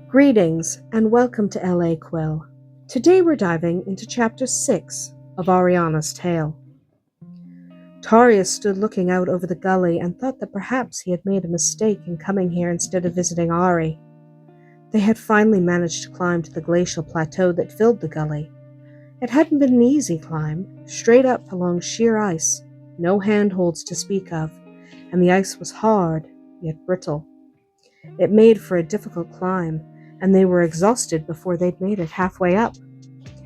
Greetings and welcome to LA Quill. Today we're diving into Chapter 6 of Arianna's tale. Tarius stood looking out over the gully and thought that perhaps he had made a mistake in coming here instead of visiting Ari. They had finally managed to climb to the glacial plateau that filled the gully. It hadn't been an easy climb, straight up along sheer ice, no handholds to speak of, and the ice was hard, yet brittle. It made for a difficult climb, and they were exhausted before they'd made it halfway up.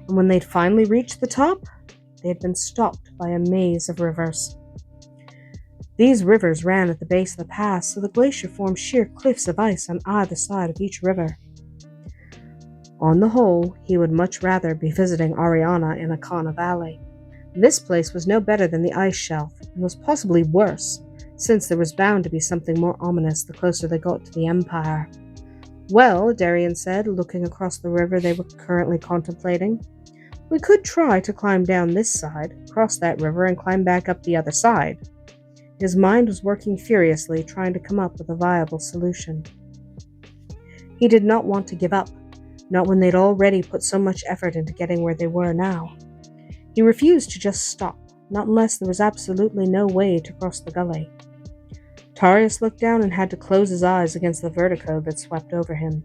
And when they'd finally reached the top, they had been stopped by a maze of rivers. These rivers ran at the base of the pass, so the glacier formed sheer cliffs of ice on either side of each river. On the whole, he would much rather be visiting Arianna in Akana Valley. This place was no better than the ice shelf, and was possibly worse, since there was bound to be something more ominous the closer they got to the Empire. Well, Darian said, looking across the river they were currently contemplating, we could try to climb down this side, cross that river, and climb back up the other side. His mind was working furiously, trying to come up with a viable solution. He did not want to give up, not when they'd already put so much effort into getting where they were now. He refused to just stop, not unless there was absolutely no way to cross the gully. Tarius looked down and had to close his eyes against the vertigo that swept over him.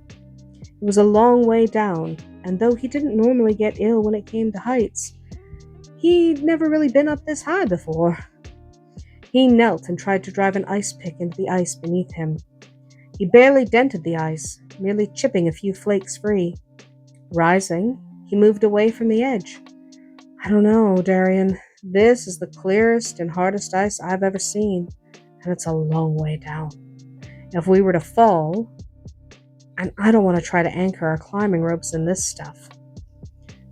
It was a long way down, and though he didn't normally get ill when it came to heights, he'd never really been up this high before. He knelt and tried to drive an ice pick into the ice beneath him. He barely dented the ice, merely chipping a few flakes free. Rising, he moved away from the edge. I don't know, Darian. This is the clearest and hardest ice I've ever seen, and it's a long way down. If we were to fall, and I don't want to try to anchor our climbing ropes in this stuff.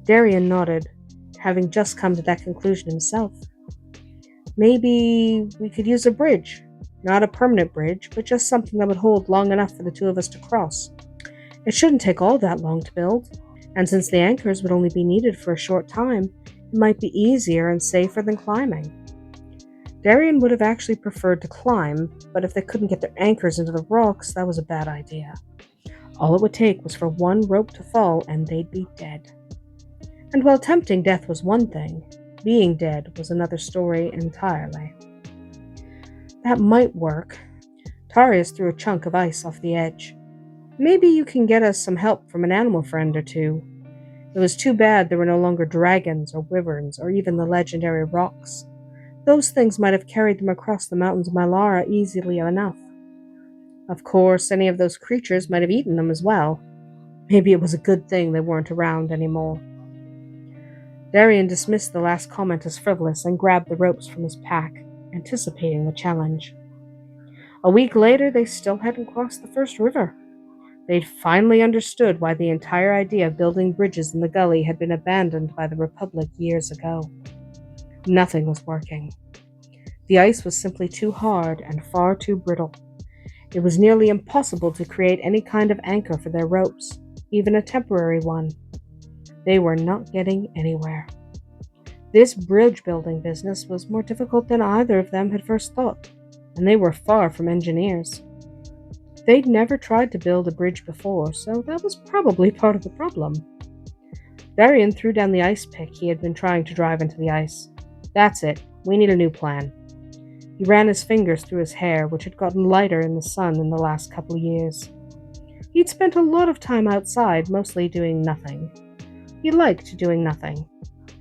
Darian nodded, having just come to that conclusion himself. Maybe we could use a bridge. Not a permanent bridge, but just something that would hold long enough for the two of us to cross. It shouldn't take all that long to build, and since the anchors would only be needed for a short time, it might be easier and safer than climbing. Darian would have actually preferred to climb, but if they couldn't get their anchors into the rocks, that was a bad idea. All it would take was for one rope to fall and they'd be dead. And while tempting death was one thing, being dead was another story entirely. That might work. Tarius threw a chunk of ice off the edge. Maybe you can get us some help from an animal friend or two. It was too bad there were no longer dragons or wyverns or even the legendary rocks. Those things might have carried them across the mountains of Mylara easily enough. Of course, any of those creatures might have eaten them as well. Maybe it was a good thing they weren't around anymore. Darian dismissed the last comment as frivolous and grabbed the ropes from his pack, anticipating the challenge. A week later, they still hadn't crossed the first river. They'd finally understood why the entire idea of building bridges in the gully had been abandoned by the Republic years ago. Nothing was working. The ice was simply too hard and far too brittle. It was nearly impossible to create any kind of anchor for their ropes, even a temporary one. They were not getting anywhere. This bridge-building business was more difficult than either of them had first thought, and they were far from engineers. They'd never tried to build a bridge before, so that was probably part of the problem. Darian threw down the ice pick he had been trying to drive into the ice. That's it. We need a new plan. He ran his fingers through his hair, which had gotten lighter in the sun in the last couple of years. He'd spent a lot of time outside, mostly doing nothing. He liked doing nothing.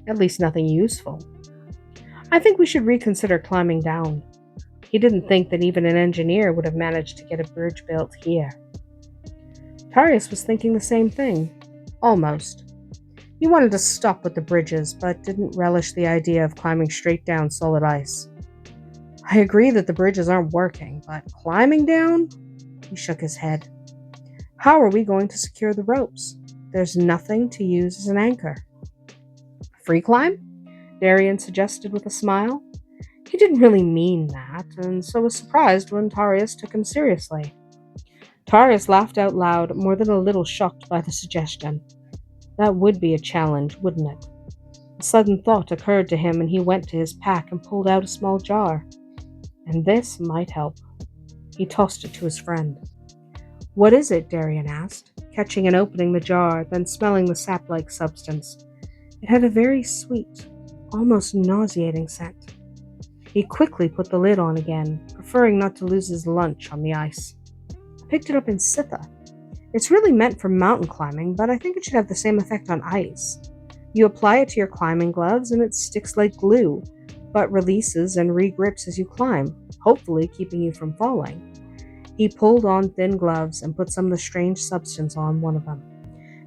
At least nothing useful. I think we should reconsider climbing down. He didn't think that even an engineer would have managed to get a bridge built here. Tarius was thinking the same thing. Almost. He wanted to stop with the bridges, but didn't relish the idea of climbing straight down solid ice. I agree that the bridges aren't working, but climbing down? He shook his head. How are we going to secure the ropes? There's nothing to use as an anchor. Free climb? Darian suggested with a smile. He didn't really mean that, and so was surprised when Tarius took him seriously. Tarius laughed out loud, more than a little shocked by the suggestion. That would be a challenge, wouldn't it? A sudden thought occurred to him, and he went to his pack and pulled out a small jar. And this might help. He tossed it to his friend. What is it? Darian asked. catching and opening the jar, then smelling the sap-like substance. It had a very sweet, almost nauseating scent. He quickly put the lid on again, preferring not to lose his lunch on the ice. I picked it up in Sitha. It's really meant for mountain climbing, but I think it should have the same effect on ice. You apply it to your climbing gloves and it sticks like glue, but releases and re-grips as you climb, hopefully keeping you from falling. He pulled on thin gloves and put some of the strange substance on one of them.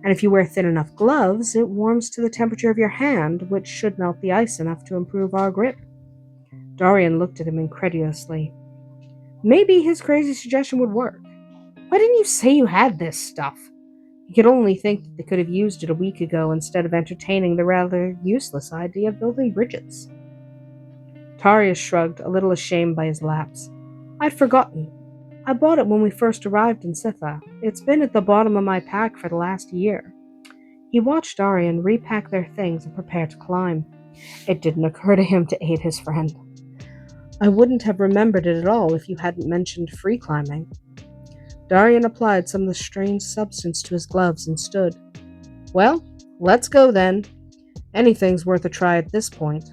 And if you wear thin enough gloves, it warms to the temperature of your hand, which should melt the ice enough to improve our grip. Darian looked at him incredulously. Maybe his crazy suggestion would work. Why didn't you say you had this stuff? He could only think that they could have used it a week ago instead of entertaining the rather useless idea of building bridges. Tarius shrugged, a little ashamed by his lapse. I'd forgotten. I bought it when we first arrived in Sitha. It's been at the bottom of my pack for the last year. He watched Darian repack their things and prepare to climb. It didn't occur to him to aid his friend. I wouldn't have remembered it at all if you hadn't mentioned free climbing. Darian applied some of the strange substance to his gloves and stood. Well, let's go then. Anything's worth a try at this point.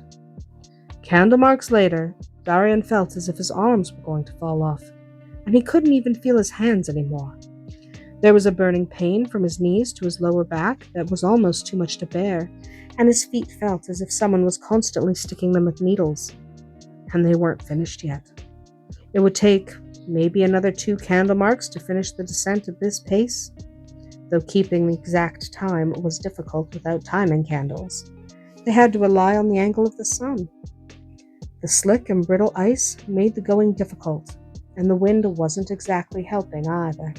Candle marks later, Darian felt as if his arms were going to fall off, and he couldn't even feel his hands anymore. There was a burning pain from his knees to his lower back that was almost too much to bear, and his feet felt as if someone was constantly sticking them with needles. And they weren't finished yet. It would take maybe another 2 candle marks to finish the descent at this pace, though keeping the exact time was difficult without timing candles. They had to rely on the angle of the sun. The slick and brittle ice made the going difficult, and the wind wasn't exactly helping either.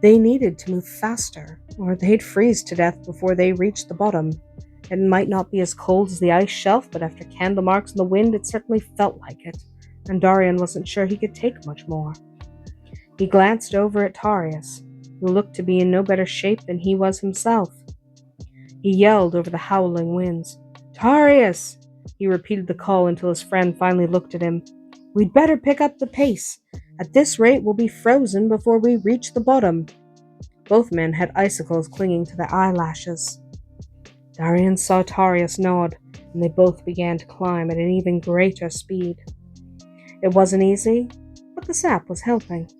They needed to move faster, or they'd freeze to death before they reached the bottom. It might not be as cold as the ice shelf, but after candle marks in the wind, it certainly felt like it, and Darian wasn't sure he could take much more. He glanced over at Tarius, who looked to be in no better shape than he was himself. He yelled over the howling winds. Tarius! He repeated the call until his friend finally looked at him. We'd better pick up the pace. At this rate, we'll be frozen before we reach the bottom. Both men had icicles clinging to their eyelashes. Darian saw Tarius nod, and they both began to climb at an even greater speed. It wasn't easy, but the sap was helping.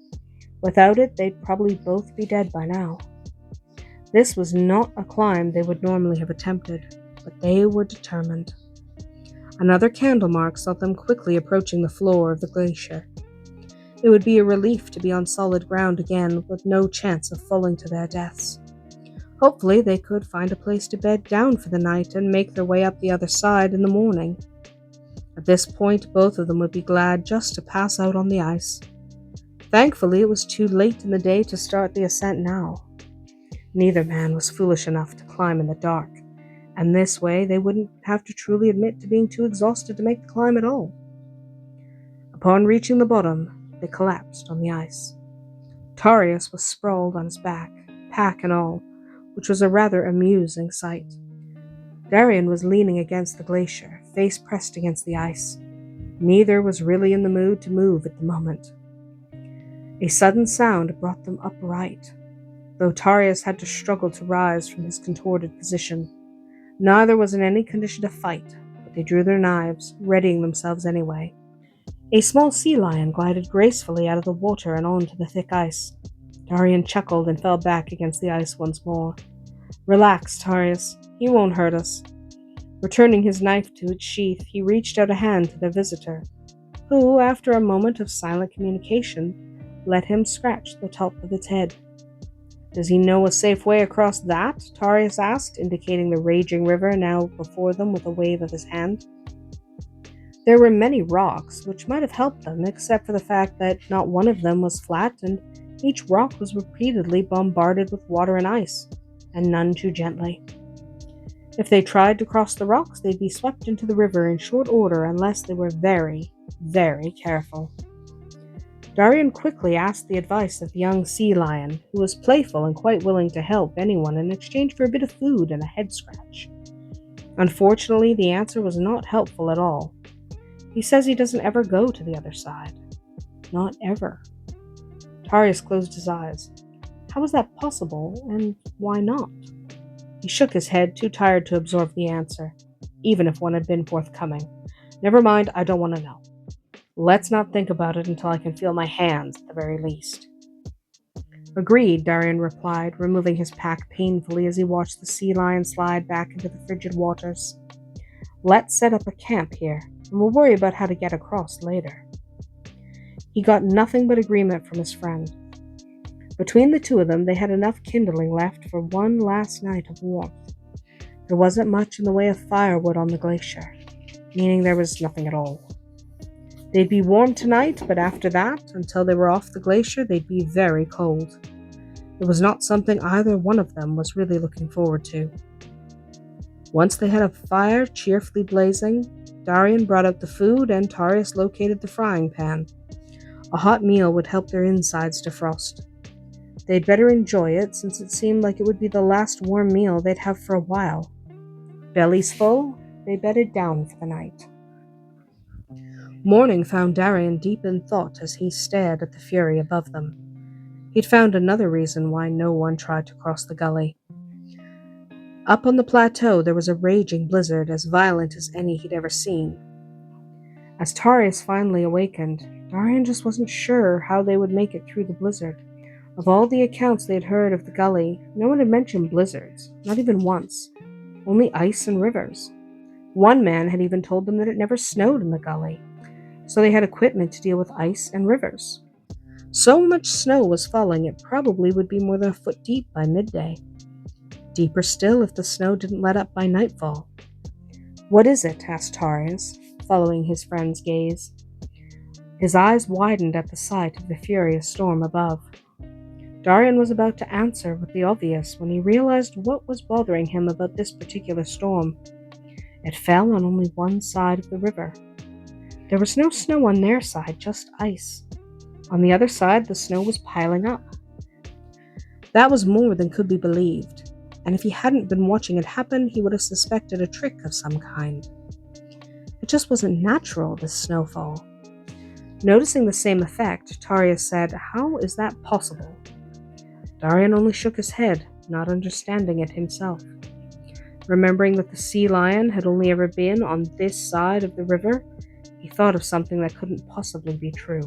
Without it, they'd probably both be dead by now. This was not a climb they would normally have attempted, but they were determined. Another candle mark saw them quickly approaching the floor of the glacier. It would be a relief to be on solid ground again, with no chance of falling to their deaths. Hopefully they could find a place to bed down for the night and make their way up the other side in the morning. At this point, both of them would be glad just to pass out on the ice. Thankfully, it was too late in the day to start the ascent now. Neither man was foolish enough to climb in the dark, and this way they wouldn't have to truly admit to being too exhausted to make the climb at all. Upon reaching the bottom, they collapsed on the ice. Tarius was sprawled on his back, pack and all, which was a rather amusing sight. Darian was leaning against the glacier, face pressed against the ice. Neither was really in the mood to move at the moment. A sudden sound brought them upright, though Tarius had to struggle to rise from his contorted position. Neither was in any condition to fight, but they drew their knives, readying themselves anyway. A small sea lion glided gracefully out of the water and onto the thick ice. Darian chuckled and fell back against the ice once more. Relax, Tarius. He won't hurt us. Returning his knife to its sheath, he reached out a hand to their visitor, who, after a moment of silent communication, let him scratch the top of its head. Does he know a safe way across that? Tarius asked, indicating the raging river now before them with a wave of his hand. There were many rocks, which might have helped them, except for the fact that not one of them was flat, and each rock was repeatedly bombarded with water and ice, and none too gently. If they tried to cross the rocks, they'd be swept into the river in short order unless they were very, very careful. Darian quickly asked the advice of the young sea lion, who was playful and quite willing to help anyone in exchange for a bit of food and a head scratch. Unfortunately, the answer was not helpful at all. He says he doesn't ever go to the other side. Not ever. Tarius closed his eyes. How was that possible, and why not? He shook his head, too tired to absorb the answer, even if one had been forthcoming. Never mind, I don't want to know. Let's not think about it until I can feel my hands, at the very least. Agreed, Darian replied, removing his pack painfully as he watched the sea lion slide back into the frigid waters. Let's set up a camp here, and we'll worry about how to get across later. He got nothing but agreement from his friend. Between the two of them, they had enough kindling left for one last night of warmth. There wasn't much in the way of firewood on the glacier, meaning there was nothing at all. They'd be warm tonight, but after that, until they were off the glacier, they'd be very cold. It was not something either one of them was really looking forward to. Once they had a fire cheerfully blazing, Darian brought out the food and Tarius located the frying pan. A hot meal would help their insides defrost. They'd better enjoy it, since it seemed like it would be the last warm meal they'd have for a while. Bellies full, they bedded down for the night. Morning found Darian deep in thought as he stared at the fury above them. He'd found another reason why no one tried to cross the gully. Up on the plateau there was a raging blizzard as violent as any he'd ever seen. As Tarius finally awakened, Darian just wasn't sure how they would make it through the blizzard. Of all the accounts they'd heard of the gully, no one had mentioned blizzards, not even once. Only ice and rivers. One man had even told them that it never snowed in the gully, so they had equipment to deal with ice and rivers. So much snow was falling it probably would be more than a foot deep by midday. Deeper still if the snow didn't let up by nightfall. What is it? Asked Tarius, following his friend's gaze. His eyes widened at the sight of the furious storm above. Darian was about to answer with the obvious when he realized what was bothering him about this particular storm. It fell on only one side of the river. There was no snow on their side, just ice. On the other side, the snow was piling up. That was more than could be believed, and if he hadn't been watching it happen, he would have suspected a trick of some kind. It just wasn't natural, this snowfall. Noticing the same effect, Tarius said, "How is that possible?" Darian only shook his head, not understanding it himself. Remembering that the sea lion had only ever been on this side of the river, he thought of something that couldn't possibly be true.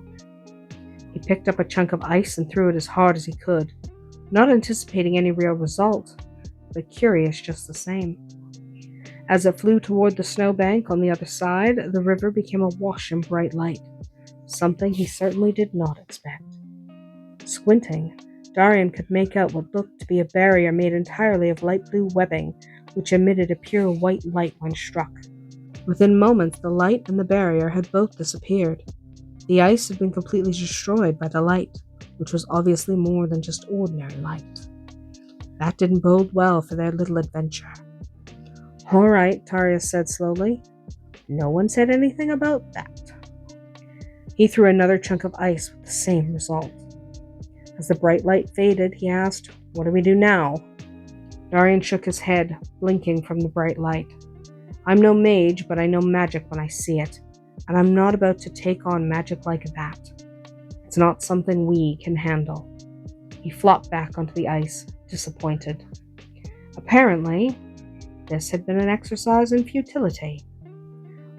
He picked up a chunk of ice and threw it as hard as he could, not anticipating any real result, but curious just the same. As it flew toward the snowbank on the other side, the river became awash in bright light, something he certainly did not expect. Squinting, Darian could make out what looked to be a barrier made entirely of light blue webbing, which emitted a pure white light when struck. Within moments, the light and the barrier had both disappeared. The ice had been completely destroyed by the light, which was obviously more than just ordinary light. That didn't bode well for their little adventure. "All right," Tarius said slowly. "No one said anything about that." He threw another chunk of ice with the same result. As the bright light faded, he asked, "What do we do now?" Darian shook his head, blinking from the bright light. "I'm no mage, but I know magic when I see it, and I'm not about to take on magic like that. It's not something we can handle." He flopped back onto the ice, disappointed. Apparently, this had been an exercise in futility.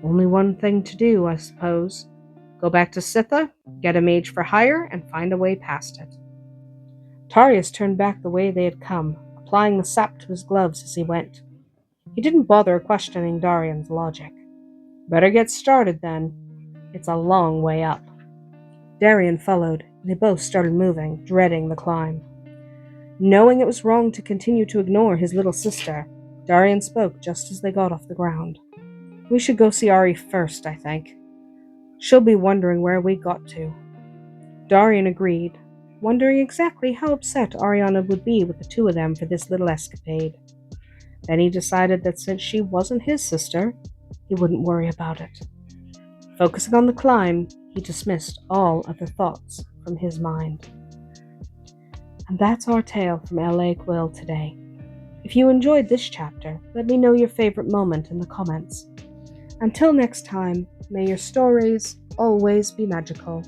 Only one thing to do, I suppose. Go back to Sitha, get a mage for hire, and find a way past it. Tarius turned back the way they had come, applying the sap to his gloves as he went. He didn't bother questioning Darian's logic. "Better get started then. It's a long way up." Darian followed, and they both started moving, dreading the climb. Knowing it was wrong to continue to ignore his little sister, Darian spoke just as they got off the ground. "We should go see Ari first, I think. She'll be wondering where we got to." Darian agreed, wondering exactly how upset Arianna would be with the two of them for this little escapade. Then he decided that since she wasn't his sister, he wouldn't worry about it. Focusing on the climb, he dismissed all other thoughts from his mind. And that's our tale from L.A. Quill today. If you enjoyed this chapter, let me know your favorite moment in the comments. Until next time, may your stories always be magical.